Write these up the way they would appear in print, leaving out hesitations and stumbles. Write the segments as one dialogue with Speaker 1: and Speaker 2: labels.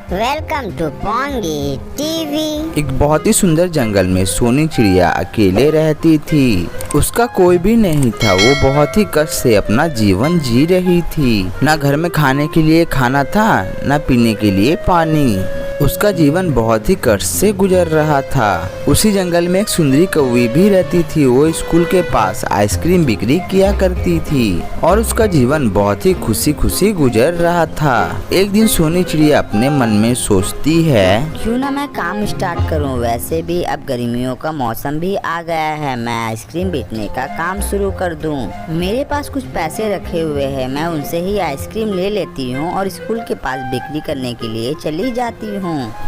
Speaker 1: Welcome to pungi TV.
Speaker 2: एक बहुत ही सुंदर जंगल में सोनी चिड़िया अकेले रहती थी। उसका कोई भी नहीं था। वो बहुत ही कष्ट से अपना जीवन जी रही थी। न घर में खाने के लिए खाना था, न पीने के लिए पानी। उसका जीवन बहुत ही कष्ट से गुजर रहा था। उसी जंगल में एक सुंदरी कौवी भी रहती थी। वो स्कूल के पास आइसक्रीम बिक्री किया करती थी और उसका जीवन बहुत ही खुशी खुशी गुजर रहा था। एक दिन सोनी चिड़िया अपने मन में सोचती है,
Speaker 3: क्यों ना मैं काम स्टार्ट करूं। वैसे भी अब गर्मियों का मौसम भी आ गया है। मैं आइसक्रीम बेचने का काम शुरू कर दूं। मेरे पास कुछ पैसे रखे हुए हैं। मैं उनसे ही आइसक्रीम ले लेती हूं और स्कूल के पास बिक्री करने के लिए चली जाती हूं।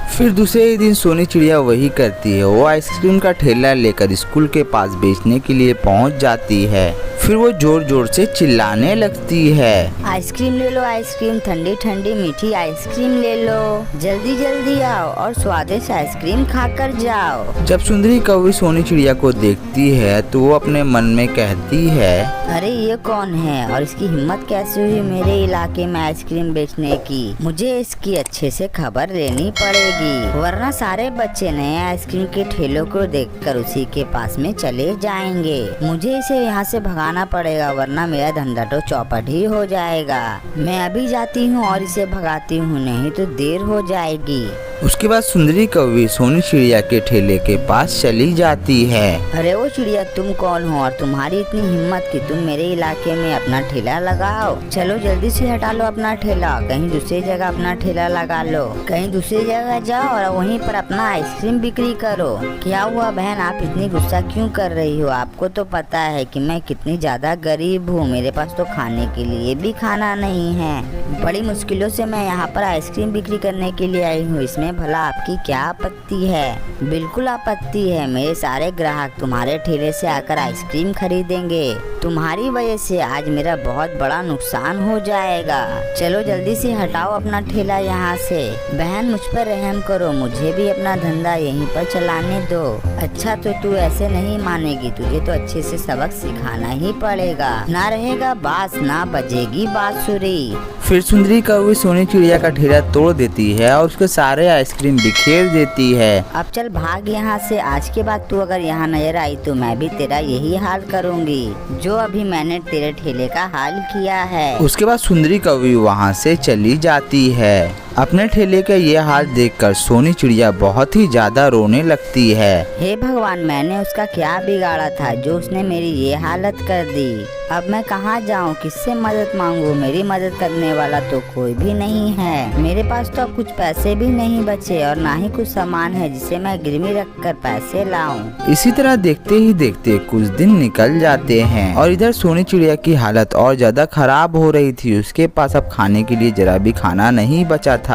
Speaker 2: फिर दूसरे ही दिन सोनी चिड़िया वही करती है। वो आइसक्रीम का ठेला लेकर स्कूल के पास बेचने के लिए पहुंच जाती है। फिर वो जोर जोर से चिल्लाने लगती है,
Speaker 3: आइसक्रीम ले लो, आइसक्रीम, ठंडी ठंडी मीठी आइसक्रीम ले लो। जल्दी जल्दी आओ और स्वादिष्ट आइसक्रीम खाकर जाओ।
Speaker 2: जब सुंदरी कौवी सोनी चिड़िया को देखती है तो वो अपने मन में कहती है,
Speaker 3: अरे ये कौन है और इसकी हिम्मत कैसे हुई मेरे इलाके में आइसक्रीम बेचने की। मुझे इसकी अच्छे से खबर लेनी पड़ेगी, वरना सारे बच्चे नए आइसक्रीम के ठेलों को देखकर उसी के पास में चले जाएंगे। मुझे इसे यहाँ से भगाना पड़ेगा, वरना मेरा धंधा तो चौपट ही हो जाएगा। मैं अभी जाती हूँ और इसे भगाती हूँ, नहीं तो देर हो जाएगी।
Speaker 2: उसके बाद सुंदरी कौवी सोनी चिड़िया के ठेले के पास चली जाती है।
Speaker 3: अरे वो चिड़िया, तुम कौन हो और तुम्हारी इतनी हिम्मत कि तुम मेरे इलाके में अपना ठेला लगाओ। चलो जल्दी से हटा लो अपना ठेला, कहीं दूसरी जगह अपना ठेला लगा लो। कहीं दूसरी जगह जाओ और वहीं पर अपना आइसक्रीम बिक्री करो। क्या हुआ बहन, आप इतनी गुस्सा क्यों कर रही हो? आपको तो पता है कि मैं कितनी ज्यादा गरीब हूँ। मेरे पास तो खाने के लिए भी खाना नहीं है। बड़ी मुश्किलों से मैं यहाँ पर आइसक्रीम बिक्री करने के लिए आई हूँ। इसमें भला आपकी क्या आपत्ति है? बिल्कुल आपत्ति है। मेरे सारे ग्राहक तुम्हारे ठेले से आकर आइसक्रीम खरीदेंगे। तुम्हारी वजह से आज मेरा बहुत बड़ा नुकसान हो जाएगा। चलो जल्दी से हटाओ अपना ठेला यहाँ से। बहन मुझ पर रहम करो, मुझे भी अपना धंधा यहीं पर चलाने दो। अच्छा तो तू ऐसे नहीं मानेगी, तुझे तो अच्छे से सबक सिखाना ही पड़ेगा। ना रहेगा बांस ना बजेगी बांसुरी।
Speaker 2: फिर सुंदरी कौवी सोनी चिड़िया का ठेला तोड़ देती है और उसके सारे आइसक्रीम बिखेर देती है।
Speaker 3: अब चल भाग यहाँ से। आज के बाद तू अगर यहाँ नजर आई तो मैं भी तेरा यही हाल करूँगी जो अभी मैंने तेरे ठेले का हाल किया है।
Speaker 2: उसके बाद सुंदरी कौवी वहाँ से चली जाती है। अपने ठेले का ये हाल देखकर सोनी चिड़िया बहुत ही ज्यादा रोने लगती है।
Speaker 3: हे भगवान, मैंने उसका क्या बिगाड़ा था जो उसने मेरी ये हालत कर दी। अब मैं कहाँ जाऊँ, किससे मदद मांगू? मेरी मदद करने वाला तो कोई भी नहीं है। मेरे पास तो अब कुछ पैसे भी नहीं बचे और ना ही कुछ सामान है जिसे मैं गिरवी रखकर पैसे लाऊं।
Speaker 2: इसी तरह देखते ही देखते कुछ दिन निकल जाते हैं और इधर सोनी चिड़िया की हालत और ज्यादा खराब हो रही थी। उसके पास अब खाने के लिए जरा भी खाना नहीं बचा था।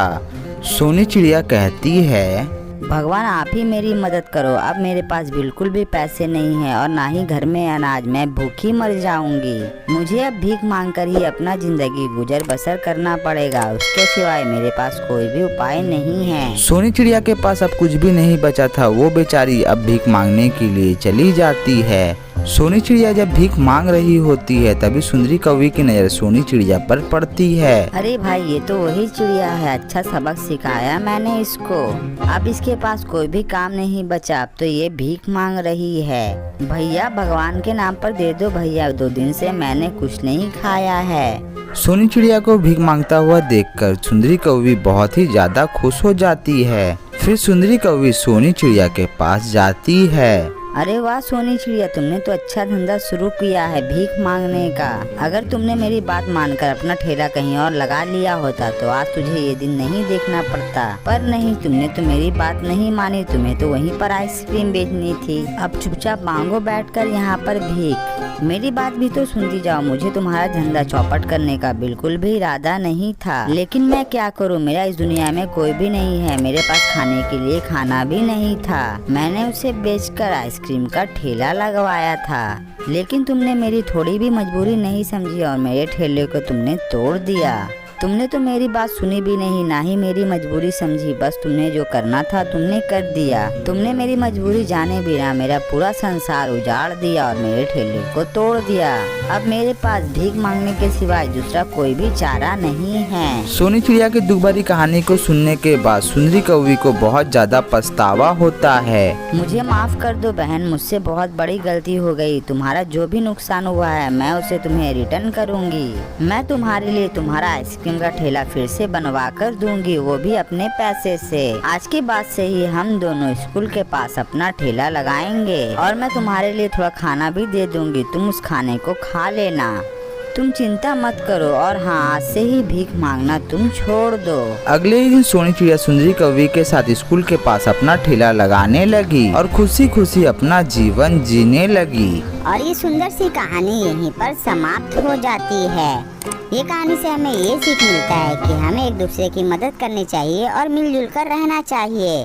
Speaker 2: सोनी चिड़िया कहती है,
Speaker 3: भगवान आप ही मेरी मदद करो। अब मेरे पास बिल्कुल भी पैसे नहीं है और ना ही घर में अनाज। मैं भूखी मर जाऊंगी। मुझे अब भीख मांगकर ही अपना जिंदगी गुजर बसर करना पड़ेगा। उसके सिवाय मेरे पास कोई भी उपाय नहीं है।
Speaker 2: सोनी चिड़िया के पास अब कुछ भी नहीं बचा था। वो बेचारी अब भीख मांगने के लिए चली जाती है। सोनी चिड़िया जब भीख मांग रही होती है तभी सुंदरी कौवी की नजर सोनी चिड़िया पर पड़ती है।
Speaker 3: अरे भाई, ये तो वही चिड़िया है। अच्छा सबक सिखाया मैंने इसको। अब इसके पास कोई भी काम नहीं बचा। अब तो ये भीख मांग रही है। भैया भगवान के नाम पर दे दो भैया, 2 दिन से मैंने कुछ नहीं खाया है।
Speaker 2: सोनी चिड़िया को भीख मांगता हुआ देखकर सुंदरी कौवी बहुत ही ज्यादा खुश हो जाती है। फिर सुंदरी कौवी सोनी चिड़िया के पास जाती है।
Speaker 3: अरे वाह सोनी चिड़िया, तुमने तो अच्छा धंधा शुरू किया है भीख मांगने का। अगर तुमने मेरी बात मानकर अपना ठेला कहीं और लगा लिया होता तो आज तुझे ये दिन नहीं देखना पड़ता। पर नहीं, तुमने तो मेरी बात नहीं मानी। तुम्हें तो वहीं पर आइसक्रीम बेचनी थी। अब चुपचाप मांगो बैठकर यहाँ पर भीख। मेरी बात भी तो सुनती जाओ। मुझे तुम्हारा धंधा चौपट करने का बिल्कुल भी इरादा नहीं था, लेकिन मैं क्या करूँ, मेरा इस दुनिया में कोई भी नहीं है। मेरे पास खाने के लिए खाना भी नहीं था। मैंने उसे बेचकर आइसक्रीम का ठेला लगवाया था, लेकिन तुमने मेरी थोड़ी भी मजबूरी नहीं समझी और मेरे ठेले को तुमने तोड़ दिया। तुमने तो मेरी बात सुनी भी नहीं, ना ही मेरी मजबूरी समझी। बस तुमने जो करना था तुमने कर दिया। तुमने मेरी मजबूरी जाने बिना मेरा पूरा संसार उजाड़ दिया और मेरे ठेले को तोड़ दिया। अब मेरे पास भीख मांगने के सिवाय दूसरा कोई भी चारा नहीं है।
Speaker 2: सोनी चिड़िया की दुख भरी कहानी को सुनने के बाद सुंदरी कौवी को बहुत ज्यादा पछतावा होता है।
Speaker 3: मुझे माफ कर दो बहन, मुझसे बहुत बड़ी गलती हो गई। तुम्हारा जो भी नुकसान हुआ है मैं उसे तुम्हें रिटर्न करूंगी। मैं तुम्हारे लिए तुम्हारा आइसक्रीम का ठेला फिर से बनवा कर दूंगी, वो भी अपने पैसे से। आज के बाद से ही हम दोनों स्कूल के पास अपना ठेला लगाएंगे और मैं तुम्हारे लिए थोड़ा खाना भी दे दूंगी, तुम उस खाने को खा लेना। तुम चिंता मत करो और हाँ, आज से ही भीख मांगना तुम छोड़ दो।
Speaker 2: अगले ही दिन सोनी चिड़िया सुंदरी कौवी के साथ स्कूल के पास अपना ठेला लगाने लगी और खुशी खुशी अपना जीवन जीने लगी।
Speaker 1: और ये सुंदर सी कहानी यहीं पर समाप्त हो जाती है। ये कहानी से हमें ये सीख मिलता है कि हमें एक दूसरे की मदद करनी चाहिए और मिलजुल कर रहना चाहिए।